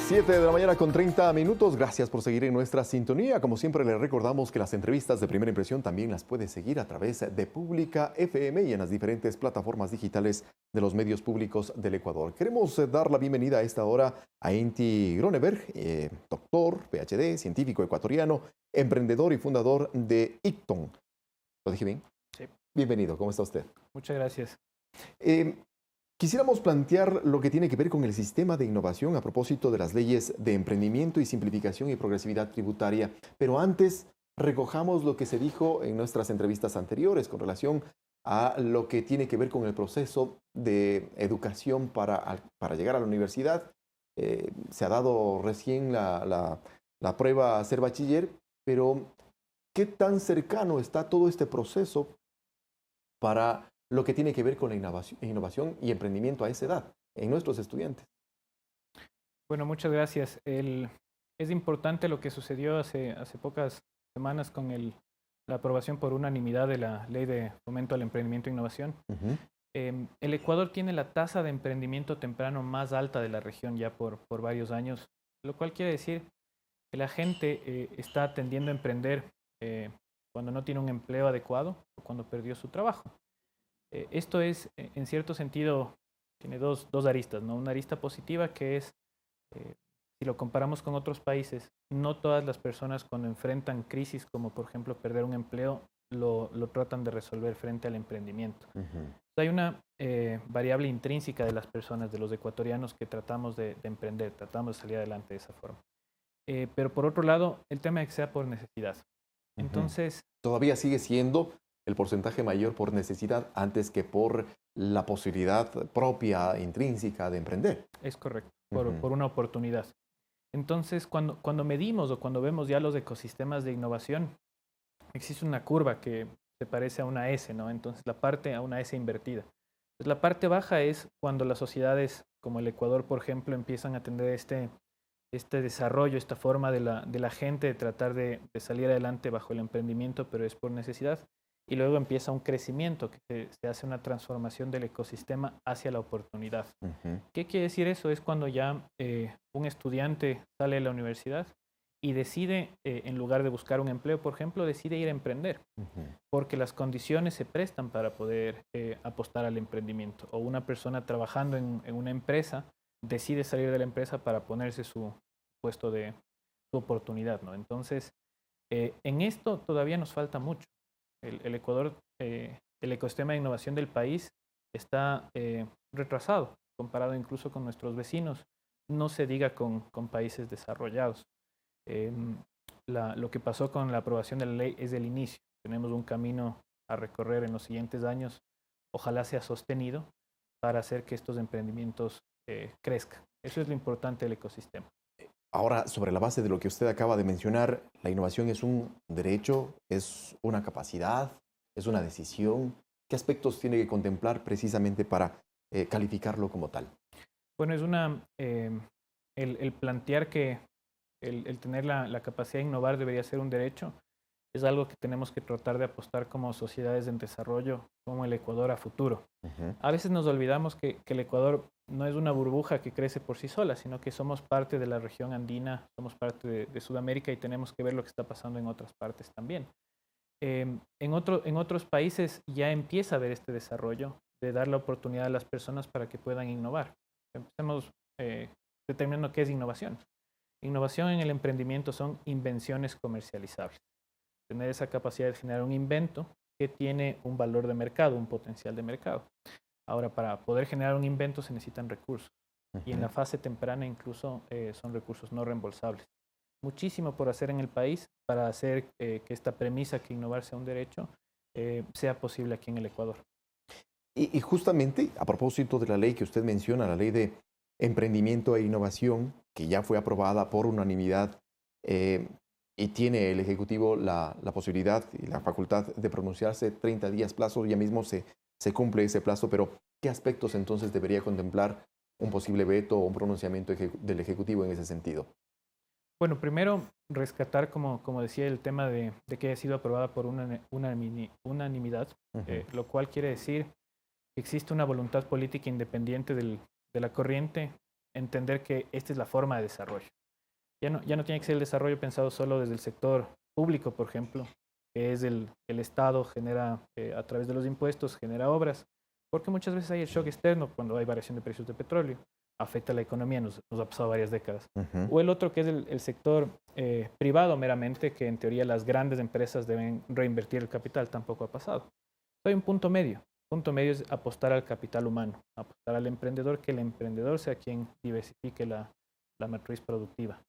7 de la mañana con 30 minutos. Gracias por seguir en nuestra sintonía. Como siempre, les recordamos que las entrevistas de Primera Impresión también las puede seguir a través de Pública FM y en las diferentes plataformas digitales de los medios públicos del Ecuador. Queremos dar la bienvenida a esta hora a Inti Groneberg, doctor, PhD, científico ecuatoriano, emprendedor y fundador de ICTON. ¿Lo dije bien? Sí. Bienvenido, ¿cómo está usted? Muchas gracias. Quisiéramos plantear lo que tiene que ver con el sistema de innovación a propósito de las leyes de emprendimiento y simplificación y progresividad tributaria. Pero antes, recojamos lo que se dijo en nuestras entrevistas anteriores con relación a lo que tiene que ver con el proceso de educación para llegar a la universidad. Se ha dado recién la prueba a ser bachiller, pero ¿qué tan cercano está todo este proceso para lo que tiene que ver con la innovación y emprendimiento a esa edad en nuestros estudiantes? Bueno, muchas gracias. Es importante lo que sucedió hace pocas semanas con la aprobación por unanimidad de la Ley de Fomento al Emprendimiento e Innovación. El Ecuador tiene la tasa de emprendimiento temprano más alta de la región ya por varios años, lo cual quiere decir que la gente está tendiendo a emprender cuando no tiene un empleo adecuado o cuando perdió su trabajo. Esto es, en cierto sentido, tiene dos aristas, ¿no? Una arista positiva que es, si lo comparamos con otros países, no todas las personas cuando enfrentan crisis como por ejemplo perder un empleo, lo tratan de resolver frente al emprendimiento. Hay una variable intrínseca de las personas, de los ecuatorianos que tratamos de emprender, tratamos de salir adelante de esa forma. Pero por otro lado, el tema es que sea por necesidad. Entonces, todavía sigue siendo el porcentaje mayor por necesidad antes que por la posibilidad propia, intrínseca de emprender. Es correcto, por una oportunidad. Entonces, cuando medimos o cuando vemos ya los ecosistemas de innovación, existe una curva que se parece a una S, ¿no? Entonces, la parte a una S invertida. Pues la parte baja es cuando las sociedades como el Ecuador, por ejemplo, empiezan a tener este desarrollo, esta forma de la gente de tratar de salir adelante bajo el emprendimiento, pero es por necesidad. Y luego empieza un crecimiento, que se hace una transformación del ecosistema hacia la oportunidad. ¿Qué quiere decir eso? Es cuando ya un estudiante sale de la universidad y decide, en lugar de buscar un empleo, por ejemplo, decide ir a emprender, porque las condiciones se prestan para poder apostar al emprendimiento. O una persona trabajando en una empresa decide salir de la empresa para ponerse su puesto de su oportunidad, ¿no? Entonces, en esto todavía nos falta mucho. El Ecuador, el ecosistema de innovación del país está retrasado, comparado incluso con nuestros vecinos, no se diga con países desarrollados. Lo que pasó con la aprobación de la ley es el inicio. Tenemos un camino a recorrer en los siguientes años, ojalá sea sostenido, para hacer que estos emprendimientos crezcan. Eso es lo importante del ecosistema. Ahora, sobre la base de lo que usted acaba de mencionar, ¿la innovación es un derecho, es una capacidad, es una decisión? ¿Qué aspectos tiene que contemplar precisamente para calificarlo como tal? Bueno, es el plantear que el tener la capacidad de innovar debería ser un derecho, es algo que tenemos que tratar de apostar como sociedades en desarrollo, como el Ecuador a futuro. A veces nos olvidamos que el Ecuador no es una burbuja que crece por sí sola, sino que somos parte de la región andina, somos parte de Sudamérica y tenemos que ver lo que está pasando en otras partes también. En otros países ya empieza a haber este desarrollo de dar la oportunidad a las personas para que puedan innovar. Empecemos determinando qué es innovación. Innovación en el emprendimiento son invenciones comercializables. Tener esa capacidad de generar un invento que tiene un valor de mercado, un potencial de mercado. Ahora, para poder generar un invento se necesitan recursos. Y en la fase temprana incluso son recursos no reembolsables. Muchísimo por hacer en el país para hacer que esta premisa que innovar sea un derecho sea posible aquí en el Ecuador. Y justamente a propósito de la ley que usted menciona, la ley de emprendimiento e innovación, que ya fue aprobada por unanimidad y tiene el Ejecutivo la posibilidad y la facultad de pronunciarse 30 días plazo, ya mismo se cumple ese plazo, pero ¿qué aspectos entonces debería contemplar un posible veto o un pronunciamiento del Ejecutivo en ese sentido? Bueno, primero rescatar, como decía, el tema de que haya sido aprobada por unanimidad, lo cual quiere decir que existe una voluntad política independiente de la corriente entender que esta es la forma de desarrollo. Ya no tiene que ser el desarrollo pensado solo desde el sector público, por ejemplo, que es el Estado genera, a través de los impuestos, genera obras, porque muchas veces hay el shock externo cuando hay variación de precios de petróleo, afecta a la economía, nos ha pasado varias décadas. O el otro que es el sector privado meramente, que en teoría las grandes empresas deben reinvertir el capital, tampoco ha pasado. Hay un punto medio. El punto medio es apostar al capital humano, apostar al emprendedor, que el emprendedor sea quien diversifique la matriz productiva.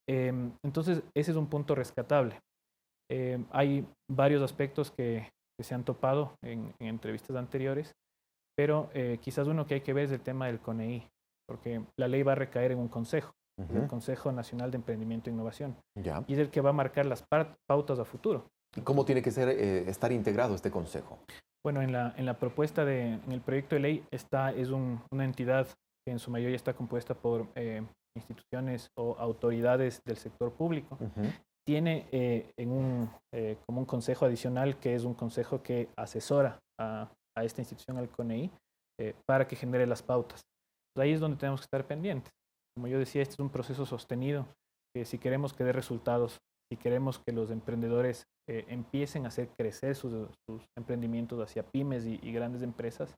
Entonces, ese es un punto rescatable. Hay varios aspectos que se han topado en entrevistas anteriores, pero quizás uno que hay que ver es el tema del CONEI, porque la ley va a recaer en un consejo, el Consejo Nacional de Emprendimiento e Innovación, y es el que va a marcar las pautas a futuro. ¿Y cómo tiene que ser, estar integrado este consejo? Bueno, en la propuesta en el proyecto de ley es una entidad que en su mayoría está compuesta por instituciones o autoridades del sector público. Tiene como un consejo adicional, que es un consejo que asesora a esta institución, al CONEI, para que genere las pautas. Entonces, ahí es donde tenemos que estar pendientes. Como yo decía, este es un proceso sostenido, que si queremos que dé resultados, si queremos que los emprendedores empiecen a hacer crecer sus emprendimientos hacia pymes y grandes empresas,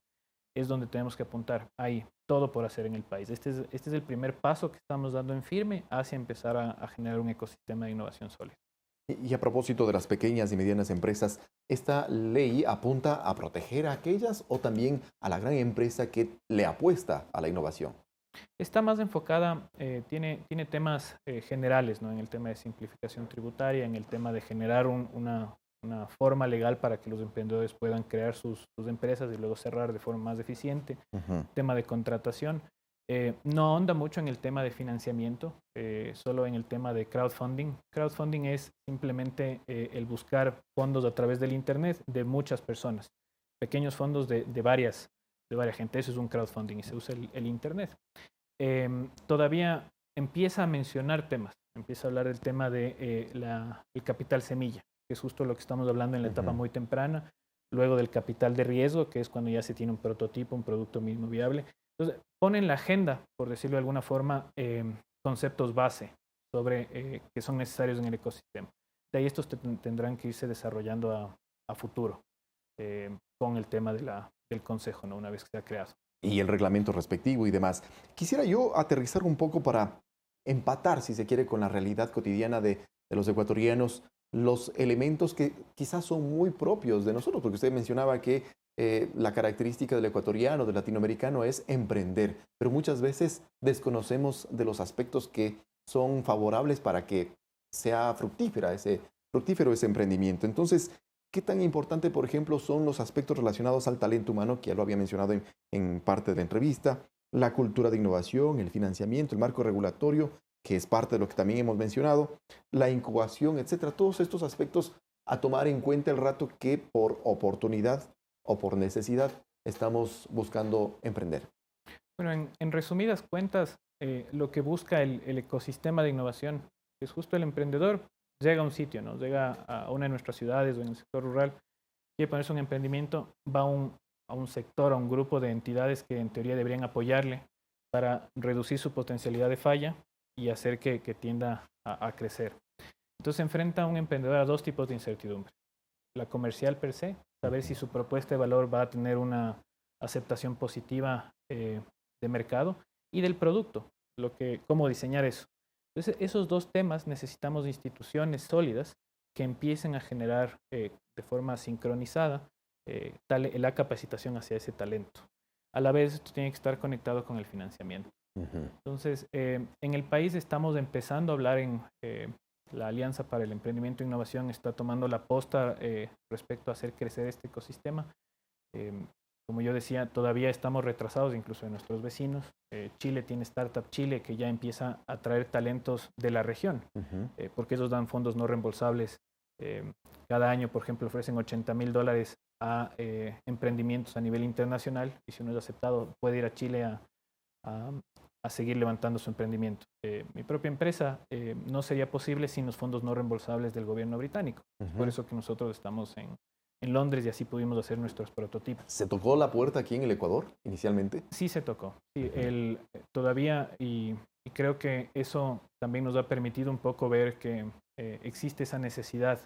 es donde tenemos que apuntar. Hay todo por hacer en el país. Este es el primer paso que estamos dando en firme hacia empezar a generar un ecosistema de innovación sólido. Y a propósito de las pequeñas y medianas empresas, ¿esta ley apunta a proteger a aquellas o también a la gran empresa que le apuesta a la innovación? Está más enfocada, tiene temas generales, ¿no? En el tema de simplificación tributaria, en el tema de generar una forma legal para que los emprendedores puedan crear sus empresas y luego cerrar de forma más eficiente. Tema de contratación. No ahonda mucho en el tema de financiamiento, solo en el tema de crowdfunding. Crowdfunding es simplemente el buscar fondos a través del Internet de muchas personas, pequeños fondos de varias gente. Eso es un crowdfunding y se usa el Internet. Todavía empieza a mencionar temas, empieza a hablar del tema de el capital semilla, que es justo lo que estamos hablando en la etapa muy temprana, luego del capital de riesgo, que es cuando ya se tiene un prototipo, un producto mínimo viable. Entonces, pone en la agenda, por decirlo de alguna forma, conceptos base sobre que son necesarios en el ecosistema. De ahí estos tendrán que irse desarrollando a futuro con el tema del consejo, ¿no? Una vez que sea creado. Y el reglamento respectivo y demás. Quisiera yo aterrizar un poco para empatar, si se quiere, con la realidad cotidiana de los ecuatorianos, los elementos que quizás son muy propios de nosotros, porque usted mencionaba que la característica del ecuatoriano, del latinoamericano, es emprender, pero muchas veces desconocemos de los aspectos que son favorables para que sea fructífero ese emprendimiento. Entonces, ¿qué tan importante, por ejemplo, son los aspectos relacionados al talento humano, que ya lo había mencionado en parte de la entrevista, la cultura de innovación, el financiamiento, el marco regulatorio, que es parte de lo que también hemos mencionado, la incubación, etcétera? Todos estos aspectos a tomar en cuenta el rato que por oportunidad o por necesidad estamos buscando emprender. Bueno, en resumidas cuentas, lo que busca el ecosistema de innovación es justo el emprendedor. Llega a un sitio, ¿no? Llega a una de nuestras ciudades o en el sector rural, quiere ponerse un emprendimiento, va a un sector, a un grupo de entidades que en teoría deberían apoyarle para reducir su potencialidad de falla y hacer que tienda a crecer. Entonces se enfrenta a un emprendedor a dos tipos de incertidumbre. La comercial per se, saber si su propuesta de valor va a tener una aceptación positiva de mercado, y del producto, cómo diseñar eso. Entonces, esos dos temas necesitamos de instituciones sólidas que empiecen a generar de forma sincronizada la capacitación hacia ese talento. A la vez, esto tiene que estar conectado con el financiamiento. Entonces, en el país estamos empezando a hablar la Alianza para el Emprendimiento e Innovación está tomando la posta respecto a hacer crecer este ecosistema. Como yo decía, todavía estamos retrasados incluso de nuestros vecinos. Chile tiene Startup Chile, que ya empieza a traer talentos de la región, porque ellos dan fondos no reembolsables. Cada año, por ejemplo, ofrecen $80,000 a emprendimientos a nivel internacional, y si uno es aceptado puede ir a Chile a seguir levantando su emprendimiento. Mi propia empresa no sería posible sin los fondos no reembolsables del gobierno británico. Por eso que nosotros estamos en Londres y así pudimos hacer nuestros prototipos. ¿Se tocó la puerta aquí en el Ecuador inicialmente? Sí se tocó, sí, todavía y creo que eso también nos ha permitido un poco ver que existe esa necesidad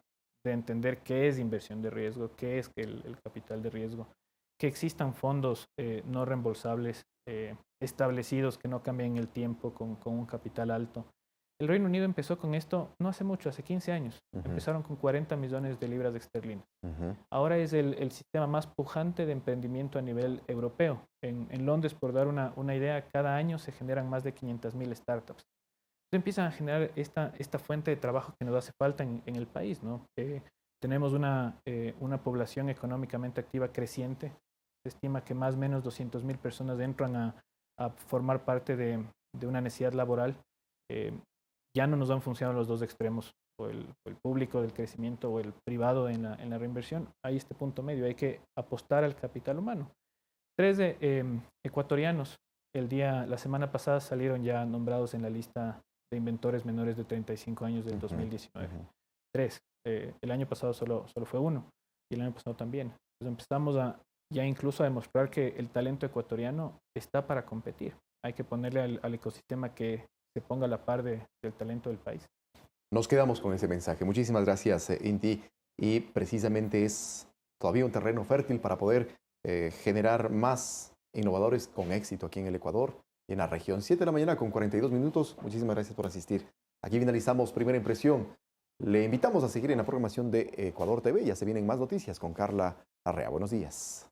de entender qué es inversión de riesgo, qué es el capital de riesgo, que existan fondos no reembolsables establecidos que no cambian en el tiempo con un capital alto. El Reino Unido empezó con esto no hace mucho, hace 15 años. Empezaron con 40 millones de libras esterlinas. Ahora es el sistema más pujante de emprendimiento a nivel europeo. En Londres, por dar una idea, cada año se generan más de 500.000 startups. Entonces empiezan a generar esta fuente de trabajo que nos hace falta en el país, ¿no? Tenemos una población económicamente activa creciente. Se estima que más o menos 200.000 personas entran a formar parte de una necesidad laboral. Ya no nos han funcionado los dos extremos, o el público del crecimiento o el privado en la reinversión. Hay este punto medio, hay que apostar al capital humano. 3 ecuatorianos la semana pasada salieron ya nombrados en la lista de inventores menores de 35 años del 2019. 3. El año pasado solo fue 1 y el año pasado también. Entonces empezamos ya incluso a demostrar que el talento ecuatoriano está para competir. Hay que ponerle al ecosistema que se ponga a la par del talento del país. Nos quedamos con ese mensaje. Muchísimas gracias, Inti. Y precisamente es todavía un terreno fértil para poder generar más innovadores con éxito aquí en el Ecuador y en la región. 7 de la mañana con 42 minutos. Muchísimas gracias por asistir. Aquí finalizamos Primera Impresión. Le invitamos a seguir en la programación de Ecuador TV. Ya se vienen más noticias con Carla Arrea. Buenos días.